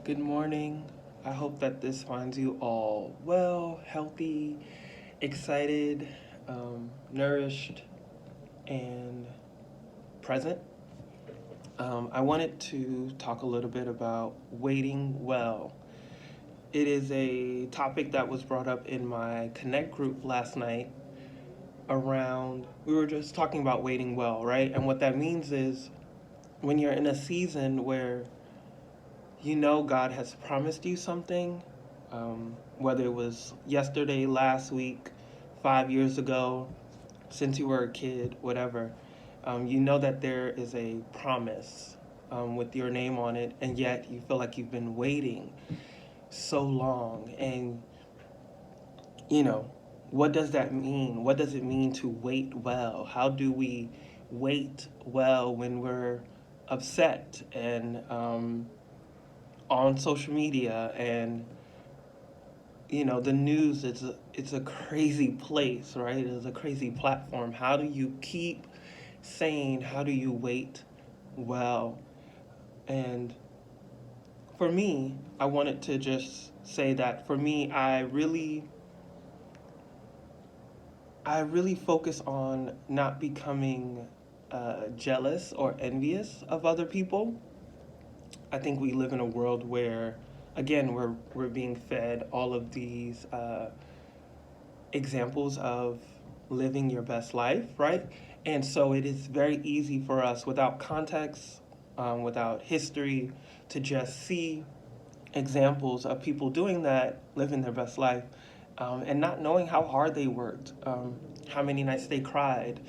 Good morning. I hope that this finds you all well, healthy, excited, nourished, and present. I wanted to talk a little bit about waiting well. It is a topic that was brought up in my Connect group last night around, we were just talking about waiting well, right? And what that means is when you're in a season where you know God has promised you something, whether it was yesterday, last week, 5 years ago, since you were a kid, whatever, you know that there is a promise with your name on it, and yet you feel like you've been waiting so long. And, you know, what does that mean? What does it mean to wait well? How do we wait well when we're upset and on social media and the news? It's a crazy place, right? It's a crazy platform. How do you keep sane? How do you wait well? And for me, I wanted to just say that for me, I really focus on not becoming jealous or envious of other people. I think we live in a world where, again, we're being fed all of these examples of living your best life, right? And so it is very easy for us, without context, without history, to just see examples of people doing that, living their best life, and not knowing how hard they worked, how many nights they cried,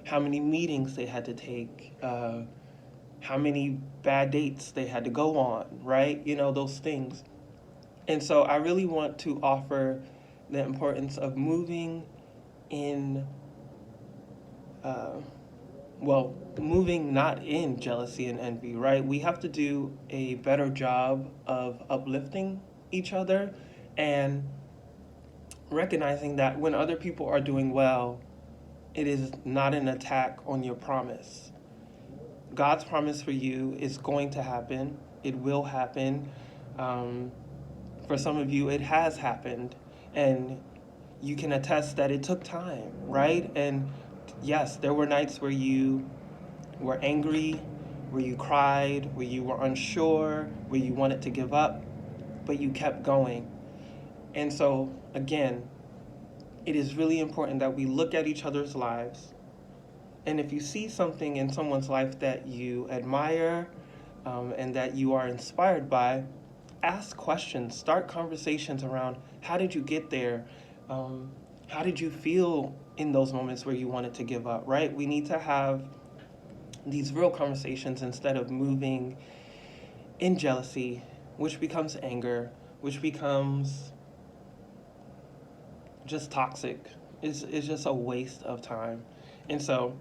how many meetings they had to take, how many bad dates they had to go on, right? Those things. And so I really want to offer the importance of moving in, uh, moving not in jealousy and envy, right? We have to do a better job of uplifting each other and recognizing that when other people are doing well, it is not an attack on your promise. God's promise for you is going to happen. It will happen. For some of you, it has happened. And you can attest that it took time, right? And yes, there were nights where you were angry, where you cried, where you were unsure, where you wanted to give up, but you kept going. And so, again, it is really important that we look at each other's lives. And if you see something in someone's life that you admire and that you are inspired by, ask questions, start conversations around how did you get there? How did you feel in those moments where you wanted to give up, right? We need to have these real conversations instead of moving in jealousy, which becomes anger, which becomes just toxic. It's just a waste of time. And so,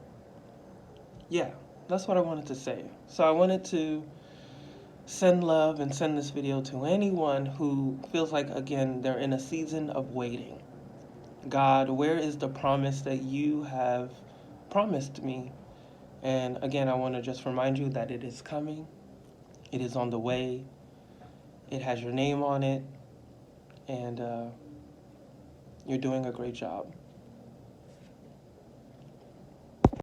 yeah, that's what I wanted to say. So I wanted to send love and send this video to anyone who feels like, again, they're in a season of waiting. God, where is the promise that you have promised me? And again, I want to just remind you that it is coming. It is on the way. It has your name on it. And you're doing a great job.